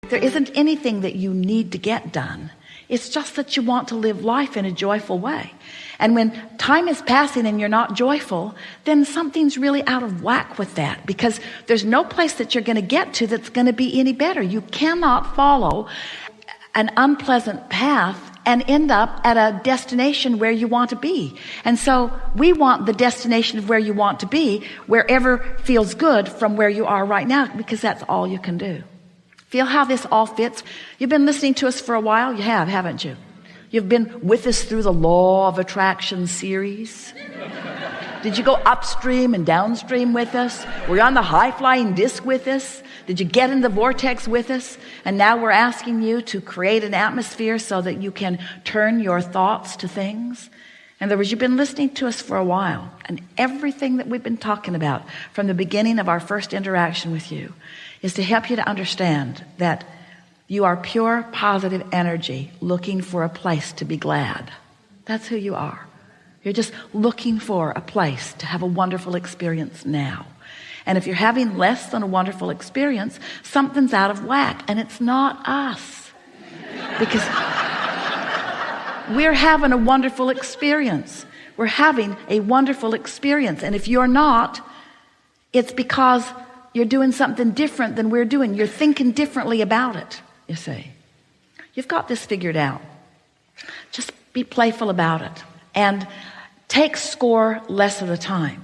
There isn't anything that you need to get done. It's just that you want to live life in a joyful way. And when time is passing and you're not joyful, then something's really out of whack with that, because there's no place that you're going to get to that's going to be any better. You cannot follow an unpleasant path and end up at a destination where you want to be. And so we want the destination of where you want to be, wherever feels good from where you are right now, because that's all you can do. Feel how this all fits? You've been listening to us for a while. You have, haven't you? You've been with us through the Law of Attraction series. Did you go upstream and downstream with us? Were you on the high-flying disc with us? Did you get in the vortex with us? And now we're asking you to create an atmosphere so that you can turn your thoughts to things. In other words, you've been listening to us for a while, and everything that we've been talking about from the beginning of our first interaction with you is to help you to understand that you are pure positive energy looking for a place to be glad. That's who you are. You're just looking for a place to have a wonderful experience now. And if you're having less than a wonderful experience, something's out of whack, and it's not us. Because we're having a wonderful experience. We're having a wonderful experience. And if you're not, it's because you're doing something different than we're doing. You're thinking differently about it, you see. You've got this figured out. Just be playful about it. And take score less of the time.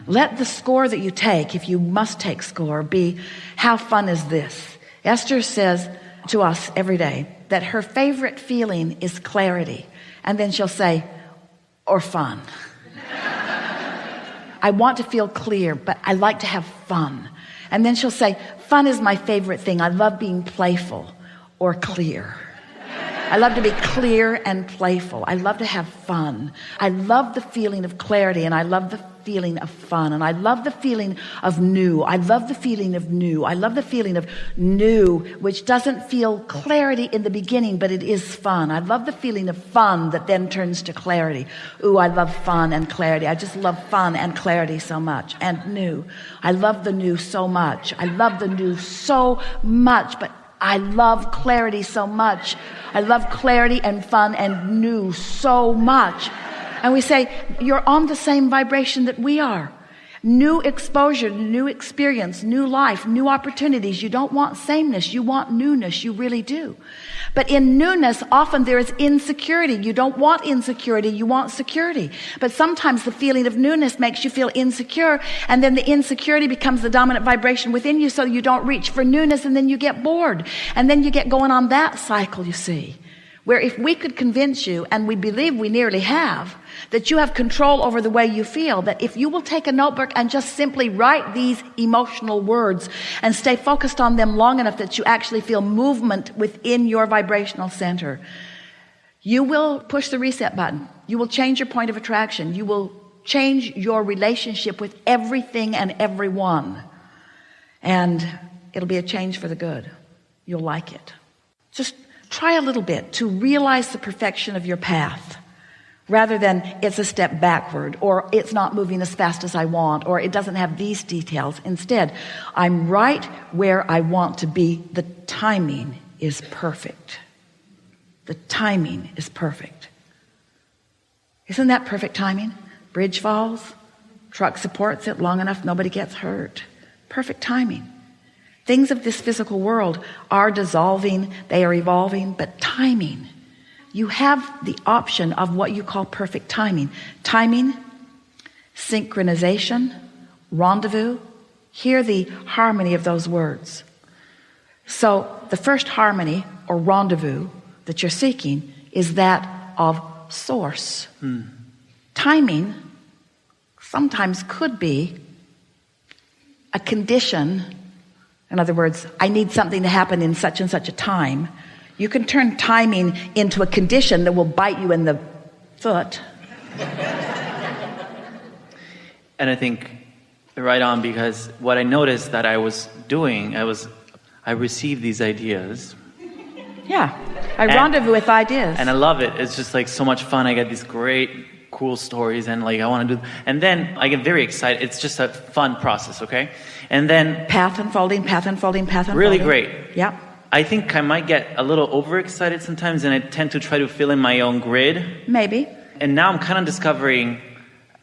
Let the score that you take, if you must take score, be, how fun is this? Esther says to us every day that her favorite feeling is clarity. And then she'll say, or fun. I want to feel clear, but I like to have fun. And then she'll say, fun is my favorite thing. I love being playful or clear. I love to be clear and playful. I love to have fun. I love the feeling of clarity, and I love the feeling of fun, and I love the feeling of new. I love the feeling of new. I love the feeling of new, which doesn't feel clarity in the beginning, but it is fun. I love the feeling of fun that then turns to clarity. Ooh, I love fun and clarity. I just love fun and clarity so much. And new. I love the new so much. I love the new so much, but I love clarity so much. I love clarity and fun and new so much. And we say, you're on the same vibration that we are. New exposure, new experience, new life, new opportunities. You don't want sameness. You want newness. You really do. But in newness, often there is insecurity. You don't want insecurity. You want security. But sometimes the feeling of newness makes you feel insecure. And then the insecurity becomes the dominant vibration within you, so you don't reach for newness, and then you get bored. And then you get going on that cycle, you see. Where if we could convince you, and we believe we nearly have, that you have control over the way you feel, that if you will take a notebook and just simply write these emotional words and stay focused on them long enough that you actually feel movement within your vibrational center, you will push the reset button. You will change your point of attraction. You will change your relationship with everything and everyone. And it'll be a change for the good. You'll like it. Just try a little bit to realize the perfection of your path, rather than it's a step backward, or it's not moving as fast as I want, or it doesn't have these details. Instead, I'm right where I want to be. The timing is perfect. The timing is perfect. Isn't that perfect timing? Bridge falls, truck supports it long enough, nobody gets hurt. Perfect timing. Things of this physical world are dissolving, they are evolving, but timing. You have the option of what you call perfect timing. Timing, synchronization, rendezvous. Hear the harmony of those words. So the first harmony or rendezvous that you're seeking is that of source. Timing sometimes could be a condition. In other words, I need something to happen in such and such a time. You can turn timing into a condition that will bite you in the foot. And I think right on, because what I noticed that I was doing, I received these ideas. Yeah, I rendezvous with ideas. And I love it. It's just like so much fun. I get these great, cool stories, and like I want to do. And then I get very excited. It's just a fun process, okay? And then path unfolding. Really great. Yeah. I think I might get a little overexcited sometimes, and I tend to try to fill in my own grid. Maybe. And now I'm kind of discovering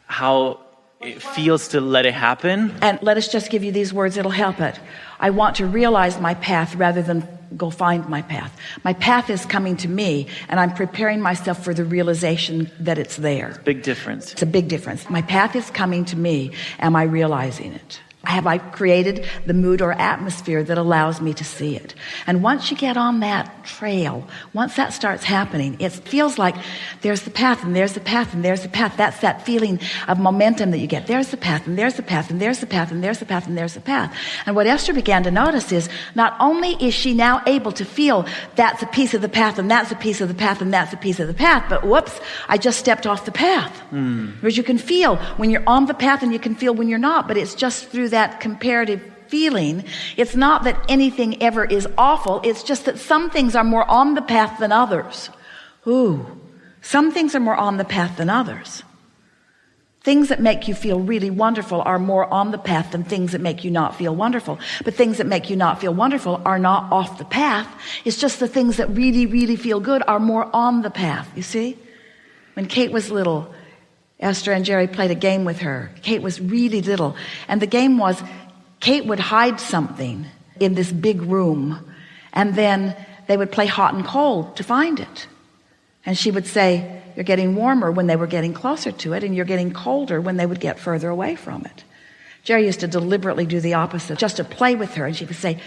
how it feels to let it happen. And let us just give you these words, it'll help it. I want to realize my path rather than go find my path. My path is coming to me, and I'm preparing myself for the realization that it's there. Big difference. It's a big difference. My path is coming to me. Am I realizing it? Have I created the mood or atmosphere that allows me to see it? And once you get on that trail, once that starts happening, it feels like there's the path, and there's the path, and there's the path. That's that feeling of momentum that you get. There's the path, and there's the path, and there's the path, and there's the path, and there's the path. And what Esther began to notice is not only is she now able to feel that's a piece of the path, and that's a piece of the path, and that's a piece of the path, but whoops, I just stepped off the path. Because you can feel when you're on the path, and you can feel when you're not, but it's just through that comparative feeling. It's not that anything ever is awful. It's just that some things are more on the path than others. Some things are more on the path than others. Things that make you feel really wonderful are more on the path than things that make you not feel wonderful. But things that make you not feel wonderful are not off the path. It's just the things that really, really feel good are more on the path. You see? When Kate was little, Esther and Jerry played a game with her. Kate was really little. And the game was, Kate would hide something in this big room, and then they would play hot and cold to find it. And she would say, you're getting warmer when they were getting closer to it, and you're getting colder when they would get further away from it. Jerry used to deliberately do the opposite, just to play with her, and she would say,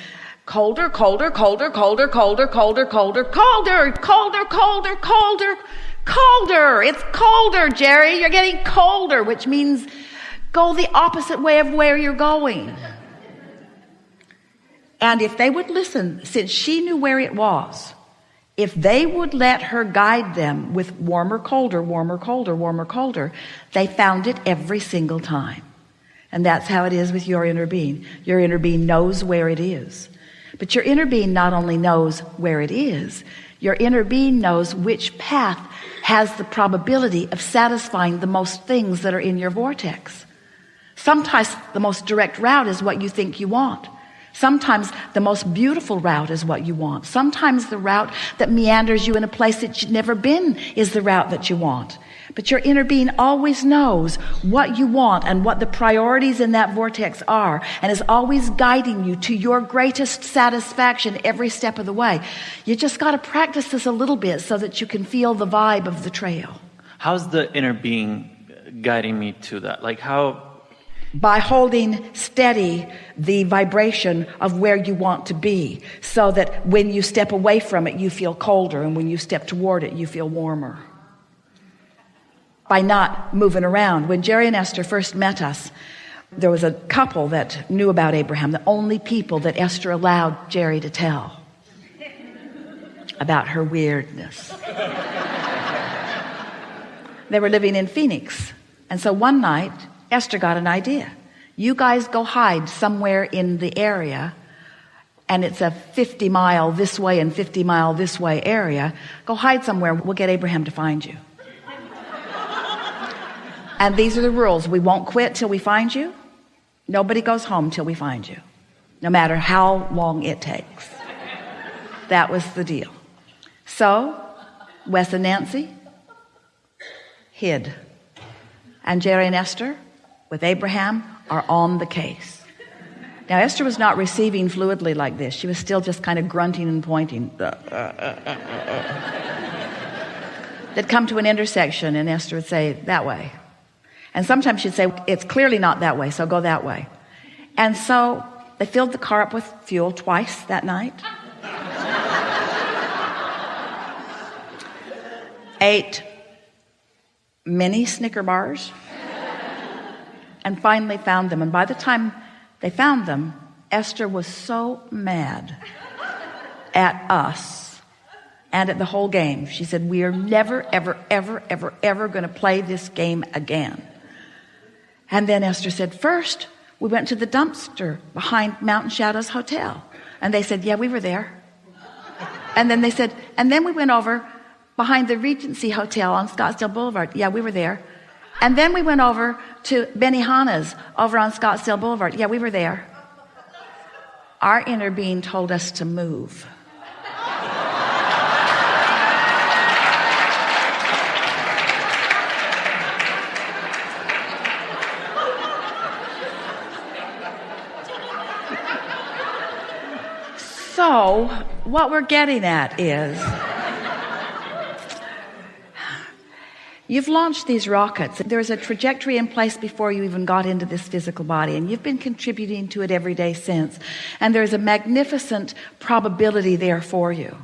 colder, colder, colder, colder, colder, colder, colder, colder, colder, colder, colder, colder. It's colder, Jerry. You're getting colder, which means go the opposite way of where you're going. And if they would listen, since she knew where it was, if they would let her guide them with warmer, colder, warmer, colder, warmer, colder, they found it every single time. And that's how it is with your inner being. Your inner being knows where it is. But your inner being not only knows where it is, your inner being knows which path has the probability of satisfying the most things that are in your vortex. Sometimes the most direct route is what you think you want. Sometimes the most beautiful route is what you want. Sometimes the route that meanders you in a place that you've never been is the route that you want. But your inner being always knows what you want and what the priorities in that vortex are, and is always guiding you to your greatest satisfaction every step of the way. You just got to practice this a little bit so that you can feel the vibe of the trail. How's the inner being guiding me to that? Like how? By holding steady the vibration of where you want to be, so that when you step away from it, you feel colder, and when you step toward it, you feel warmer. By not moving around. When Jerry and Esther first met us, there was a couple that knew about Abraham, the only people that Esther allowed Jerry to tell about her weirdness. They were living in Phoenix, and so one night Esther got an idea. You guys go hide somewhere in the area, and it's a 50-mile this way and 50-mile this way area. Go hide somewhere. We'll get Abraham to find you. And these are the rules. We won't quit till we find you. Nobody goes home till we find you, no matter how long it takes. That was the deal. So Wes and Nancy hid, and Jerry and Esther with Abraham are on the case. Now Esther was not receiving fluidly like this. She was still just kind of grunting and pointing. They'd come to an intersection, and Esther would say, that way. And sometimes she'd say, it's clearly not that way, so go that way. And so they filled the car up with fuel twice that night. Ate many Snicker bars. And finally found them. And by the time they found them, Esther was so mad at us and at the whole game. She said, we are never, ever, ever, ever, ever going to play this game again. And then Esther said, first, we went to the dumpster behind Mountain Shadows Hotel. And they said, yeah, we were there. And then they said, and then we went over behind the Regency Hotel on Scottsdale Boulevard. Yeah, we were there. And then we went over to Benihana's over on Scottsdale Boulevard. Yeah, we were there. Our inner being told us to move. what we're getting at is you've launched these rockets. There's a trajectory in place before you even got into this physical body, and you've been contributing to it every day since. And there's a magnificent probability there for you.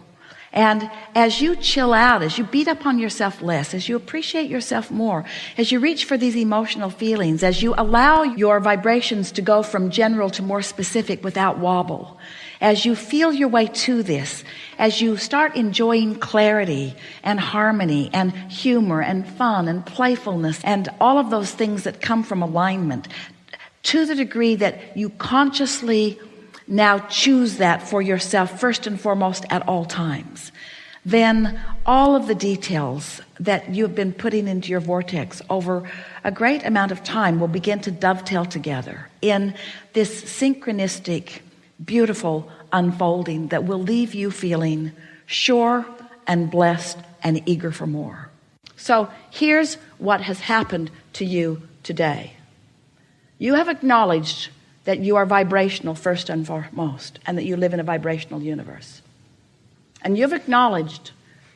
And as you chill out, as you beat up on yourself less, as you appreciate yourself more, as you reach for these emotional feelings, as you allow your vibrations to go from general to more specific without wobble, as you feel your way to this, as you start enjoying clarity and harmony and humor and fun and playfulness and all of those things that come from alignment, to the degree that you consciously now choose that for yourself first and foremost at all times, then all of the details that you have been putting into your vortex over a great amount of time will begin to dovetail together in this synchronistic, beautiful unfolding that will leave you feeling sure and blessed and eager for more. So here's what has happened to you today. You have acknowledged that you are vibrational first and foremost, and that you live in a vibrational universe. And you've acknowledged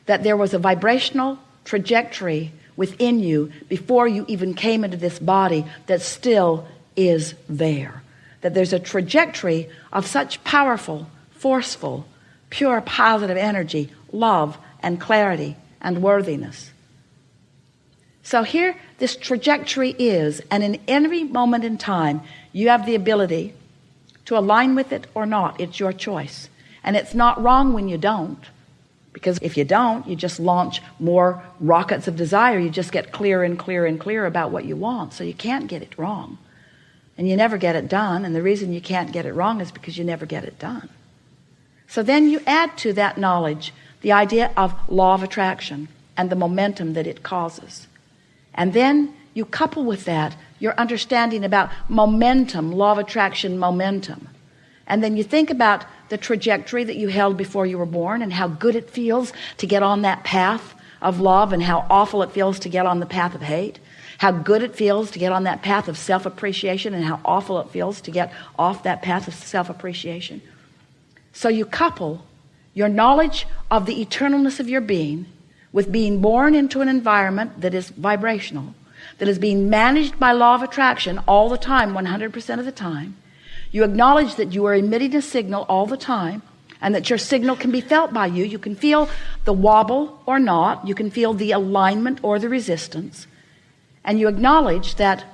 that there was a vibrational trajectory within you before you even came into this body that still is there. That there's a trajectory of such powerful, forceful, pure positive energy, love and clarity and worthiness. So here this trajectory is, and in every moment in time, you have the ability to align with it or not. It's your choice. And it's not wrong when you don't. Because if you don't, you just launch more rockets of desire. You just get clearer and clearer and clearer about what you want. So you can't get it wrong. And you never get it done. And the reason you can't get it wrong is because you never get it done. So then you add to that knowledge the idea of law of attraction and the momentum that it causes. And then you couple with that your understanding about momentum, law of attraction, momentum. And then you think about the trajectory that you held before you were born and how good it feels to get on that path of love and how awful it feels to get on the path of hate. How good it feels to get on that path of self-appreciation and how awful it feels to get off that path of self-appreciation. So you couple your knowledge of the eternalness of your being with being born into an environment that is vibrational, that is being managed by law of attraction all the time, 100% of the time. You acknowledge that you are emitting a signal all the time and that your signal can be felt by you. You can feel the wobble or not. You can feel the alignment or the resistance. And you acknowledge that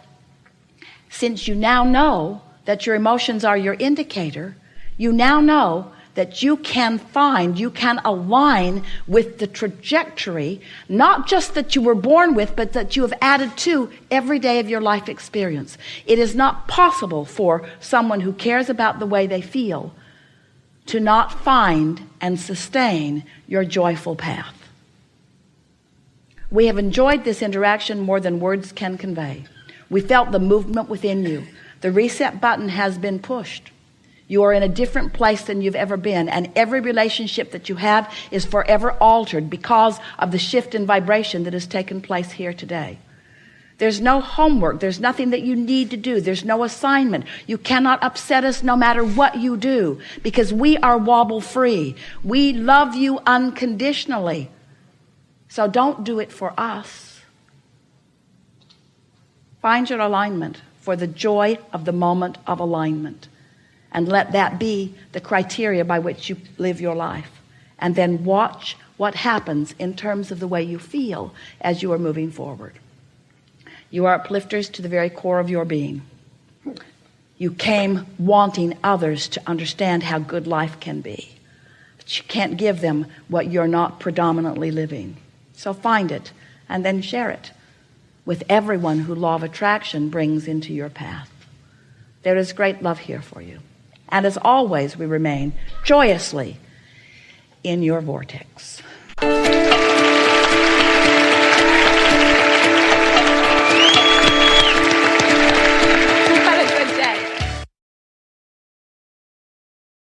since you now know that your emotions are your indicator, you now know that you can find, you can align with the trajectory, not just that you were born with, but that you have added to every day of your life experience. It is not possible for someone who cares about the way they feel to not find and sustain your joyful path. We have enjoyed this interaction more than words can convey. We felt the movement within you. The reset button has been pushed. You are in a different place than you've ever been, and every relationship that you have is forever altered because of the shift in vibration that has taken place here today. There's no homework. There's nothing that you need to do. There's no assignment. You cannot upset us no matter what you do, because we are wobble free. We love you unconditionally. So don't do it for us. Find your alignment for the joy of the moment of alignment. And let that be the criteria by which you live your life. And then watch what happens in terms of the way you feel as you are moving forward. You are uplifters to the very core of your being. You came wanting others to understand how good life can be. But you can't give them what you're not predominantly living. So find it and then share it with everyone who law of attraction brings into your path. There is great love here for you. And as always, we remain joyously in your vortex.